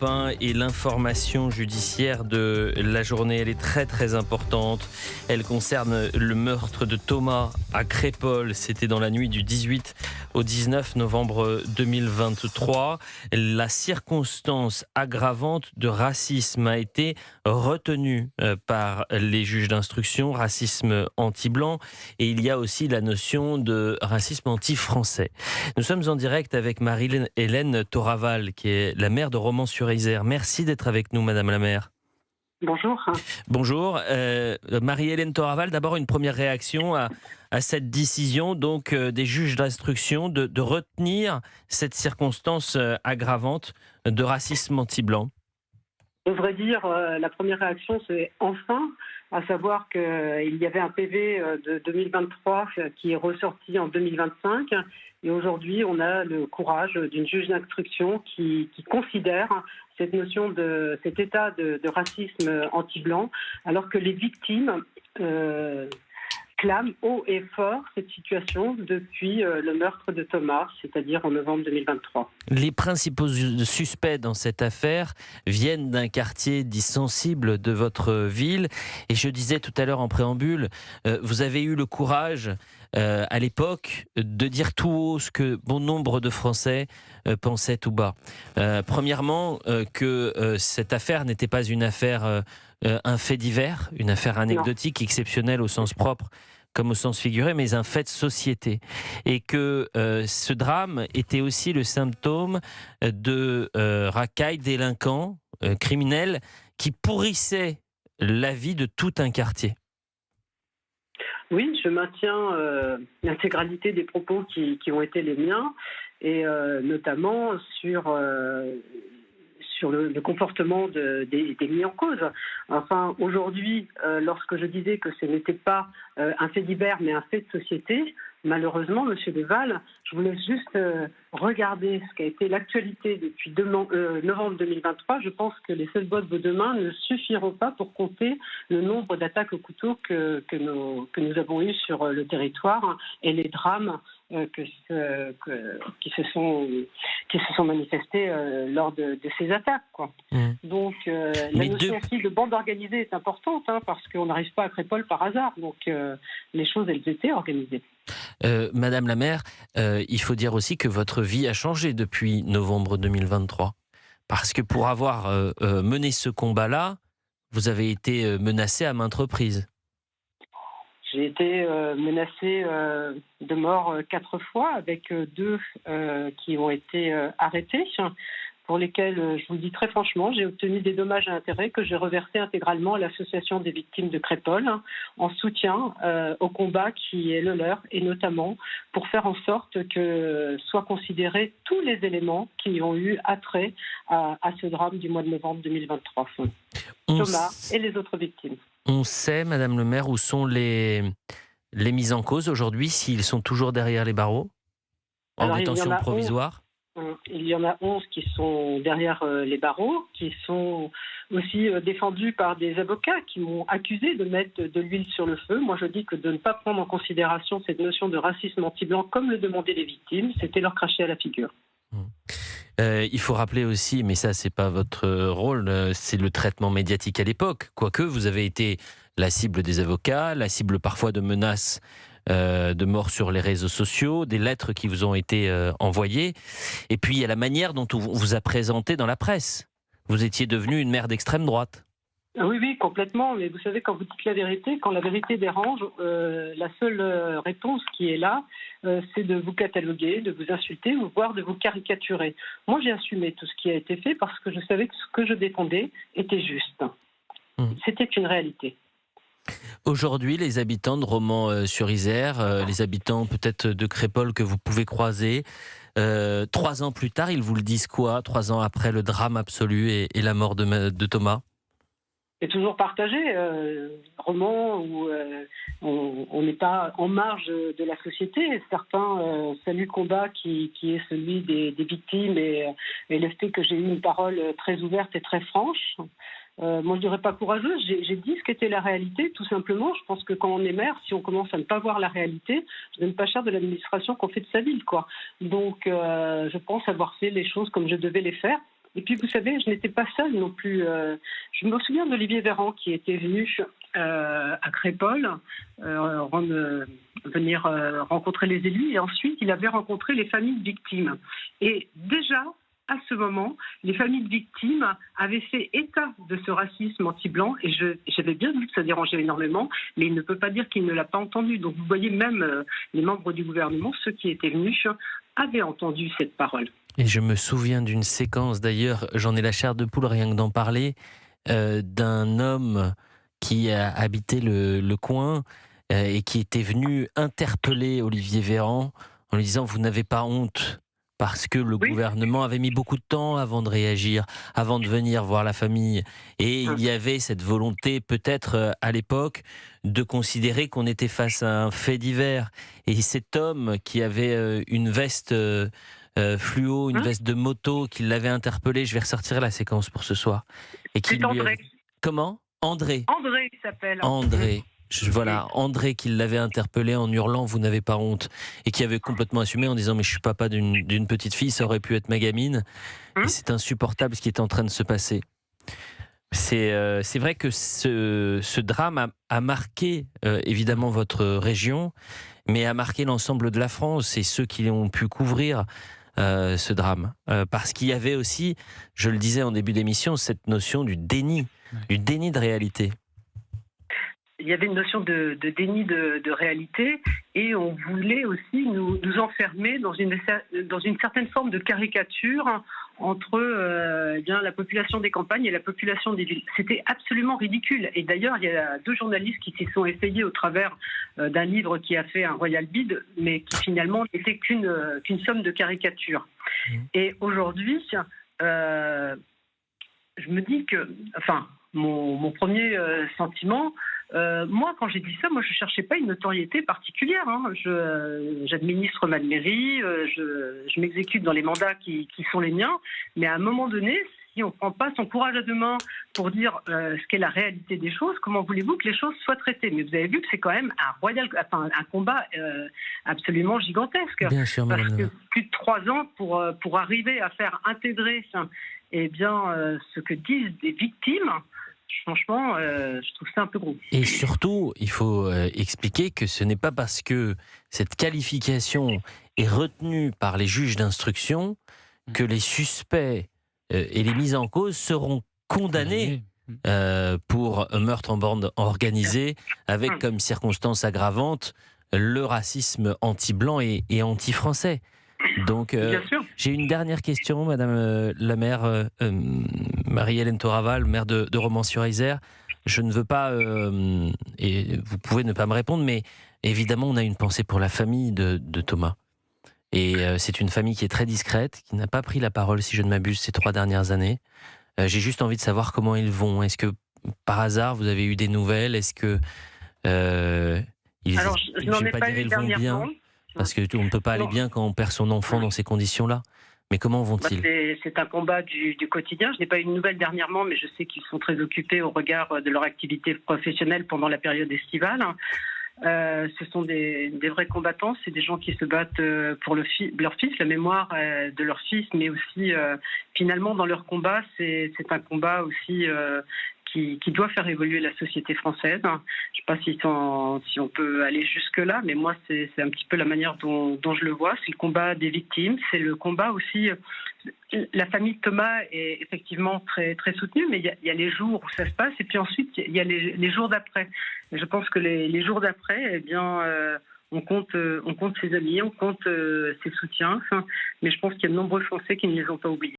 Europe 1 et l'information judiciaire de la journée, elle est très très importante. Elle concerne le meurtre de Thomas à Crépol. C'était dans la nuit du 18 au 19 novembre 2023. La circonstance aggravante de racisme a été retenue par les juges d'instruction, racisme anti-blanc, et il y a aussi la notion de racisme anti-français. Nous sommes en direct avec Marie-Hélène Toraval, qui est la maire de Romans-sur-Isère. Merci d'être avec nous, Madame la maire. Bonjour. Bonjour. Marie-Hélène Toraval, d'abord une première réaction à cette décision donc, des juges d'instruction de retenir cette circonstance aggravante de racisme anti-blanc. Je devrais dire, la première réaction, c'est enfin, à savoir qu'il y avait un PV de 2023 qui est ressorti en 2025. Et aujourd'hui, on a le courage d'une juge d'instruction qui considère cette notion de cet état de racisme anti-blanc, alors que les victimes clament haut et fort cette situation depuis le meurtre de Thomas, c'est-à-dire en novembre 2023. Les principaux suspects dans cette affaire viennent d'un quartier dit sensible de votre ville. Et je disais tout à l'heure en préambule, vous avez eu le courage à l'époque de dire tout haut ce que bon nombre de Français pensaient tout bas. Premièrement, que cette affaire n'était pas une affaire, un fait divers, une affaire anecdotique, exceptionnelle au sens propre comme au sens figuré, mais un fait de société. Et que ce drame était aussi le symptôme de racailles, délinquants, criminels, qui pourrissaient la vie de tout un quartier. Oui, je maintiens l'intégralité des propos qui ont été les miens, et notamment sur le comportement des mis en cause. Enfin, aujourd'hui, lorsque je disais que ce n'était pas un fait divers, mais un fait de société, malheureusement, M. Deval, je voulais juste regarder ce qu'a été l'actualité depuis novembre 2023. Je pense que les seuls bottes de demain ne suffiront pas pour compter le nombre d'attaques au couteau que nous avons eues sur le territoire et les drames qui se sont manifestés lors de ces attaques, quoi. Donc la notion aussi de bande organisée est importante, parce qu'on n'arrive pas à Crépol par hasard. Donc les choses, elles étaient organisées. Madame la maire, il faut dire aussi que votre vie a changé depuis novembre 2023. Parce que pour avoir mené ce combat-là, vous avez été menacée à maintes reprises. J'ai été menacée de mort 4 fois, avec 2 qui ont été arrêtés, pour lesquels, je vous le dis très franchement, j'ai obtenu des dommages à intérêts que j'ai reversés intégralement à l'association des victimes de Crépol, en soutien au combat qui est le leur, et notamment pour faire en sorte que soient considérés tous les éléments qui ont eu attrait à ce drame du mois de novembre 2023. Thomas et les autres victimes. On sait, Madame le maire, où sont les mis en cause aujourd'hui, s'ils sont toujours derrière les barreaux, en détention provisoire? Il y en a 11 qui sont derrière les barreaux, qui sont aussi défendus par des avocats qui m'ont accusé de mettre de l'huile sur le feu. Moi, je dis que de ne pas prendre en considération cette notion de racisme anti-blanc comme le demandaient les victimes, c'était leur cracher à la figure. Il faut rappeler aussi, mais ça c'est pas votre rôle, c'est le traitement médiatique à l'époque. Quoique vous avez été la cible des avocats, la cible parfois de menaces de mort sur les réseaux sociaux, des lettres qui vous ont été envoyées. Et puis il y a la manière dont on vous a présenté dans la presse. Vous étiez devenue une maire d'extrême droite. Oui, complètement. Mais vous savez, quand vous dites la vérité, quand la vérité dérange, la seule réponse qui est là, c'est de vous cataloguer, de vous insulter, voire de vous caricaturer. Moi, j'ai assumé tout ce qui a été fait parce que je savais que ce que je défendais était juste. C'était une réalité. Aujourd'hui, les habitants de Romans-sur-Isère, les habitants peut-être de Crépol que vous pouvez croiser, 3 ans plus tard, ils vous le disent quoi? 3 ans après le drame absolu et la mort de Thomas? C'est toujours partagé. Romans où on n'est pas en marge de la société. Certains saluent le combat qui est celui des victimes et le fait que j'ai eu une parole très ouverte et très franche. Moi, je dirais pas courageuse. J'ai dit ce qu'était la réalité, tout simplement. Je pense que quand on est maire, si on commence à ne pas voir la réalité, je donne pas cher de l'administration qu'on fait de sa ville, quoi. Donc, je pense avoir fait les choses comme je devais les faire. Et puis, vous savez, je n'étais pas seule non plus. Je me souviens d'Olivier Véran qui était venu à Crépol venir rencontrer les élus, et ensuite il avait rencontré les familles de victimes. Et déjà, à ce moment, les familles de victimes avaient fait état de ce racisme anti-blanc, et j'avais bien vu que ça dérangeait énormément, mais il ne peut pas dire qu'il ne l'a pas entendu. Donc vous voyez, même les membres du gouvernement, ceux qui étaient venus, avaient entendu cette parole. Et je me souviens d'une séquence, d'ailleurs, j'en ai la chair de poule rien que d'en parler, d'un homme qui a habité le coin et qui était venu interpeller Olivier Véran en lui disant « Vous n'avez pas honte ?» parce que le gouvernement avait mis beaucoup de temps avant de réagir, avant de venir voir la famille. Et il y avait cette volonté, peut-être à l'époque, de considérer qu'on était face à un fait divers. Et cet homme qui avait une veste fluo, une veste de moto, qui l'avait interpellé, je vais ressortir la séquence pour ce soir. Et qui C'est André. Comment ? André. André, il s'appelle. André. Voilà, André qui l'avait interpellé en hurlant « Vous n'avez pas honte » et qui avait complètement assumé en disant « Mais je suis papa d'une petite fille, ça aurait pu être ma gamine. » Et c'est insupportable ce qui est en train de se passer. C'est vrai que ce drame a marqué évidemment votre région, mais a marqué l'ensemble de la France et ceux qui ont pu couvrir ce drame. Parce qu'il y avait aussi, je le disais en début d'émission, cette notion du déni de réalité. Il y avait une notion de déni de réalité, et on voulait aussi nous enfermer dans une certaine forme de caricature entre la population des campagnes et la population des villes. C'était absolument ridicule. Et d'ailleurs, il y a 2 journalistes qui s'y sont essayés au travers d'un livre qui a fait un royal bid, mais qui finalement n'était qu'une somme de caricatures. Et aujourd'hui, je me dis que, mon premier sentiment, moi, quand j'ai dit ça, je cherchais pas une notoriété particulière. J'administre ma mairie, je m'exécute dans les mandats qui sont les miens. Mais à un moment donné, si on ne prend pas son courage à deux mains pour dire ce qu'est la réalité des choses, comment voulez-vous que les choses soient traitées ? Mais vous avez vu que c'est quand même un combat absolument gigantesque. Bien sûr, parce que plus de 3 ans pour arriver à faire intégrer ce que disent des victimes. Franchement, je trouve ça un peu gros. Et surtout, il faut expliquer que ce n'est pas parce que cette qualification est retenue par les juges d'instruction que les suspects et les mises en cause seront condamnés pour meurtre en bande organisée, avec comme circonstance aggravante le racisme anti-blanc et anti-français. Donc, j'ai une dernière question, Madame la maire Marie-Hélène Toraval, maire de Romans-sur-Isère. Je ne veux pas, et vous pouvez ne pas me répondre, mais évidemment, on a une pensée pour la famille de Thomas. Et c'est une famille qui est très discrète, qui n'a pas pris la parole, si je ne m'abuse, ces 3 dernières années. J'ai juste envie de savoir comment ils vont. Est-ce que, par hasard, vous avez eu des nouvelles ? Est-ce que Alors, je n'en ai pas eu dernièrement. Parce qu'on ne peut pas aller bien quand on perd son enfant dans ces conditions-là. Mais comment vont-ils ? C'est un combat du quotidien. Je n'ai pas eu de nouvelles dernièrement, mais je sais qu'ils sont très occupés au regard de leur activité professionnelle pendant la période estivale. Ce sont des vrais combattants. C'est des gens qui se battent pour leur fils, la mémoire de leur fils, mais aussi, finalement, dans leur combat, c'est un combat aussi qui doit faire évoluer la société française. Je ne sais pas si on peut aller jusque-là, mais moi, c'est un petit peu la manière dont je le vois. C'est le combat des victimes, c'est le combat aussi... La famille de Thomas est effectivement très, très soutenue, mais il y a les jours où ça se passe, et puis ensuite, il y a les jours d'après. Et je pense que les jours d'après, on compte ses amis, on compte ses soutiens, mais je pense qu'il y a de nombreux Français qui ne les ont pas oubliés.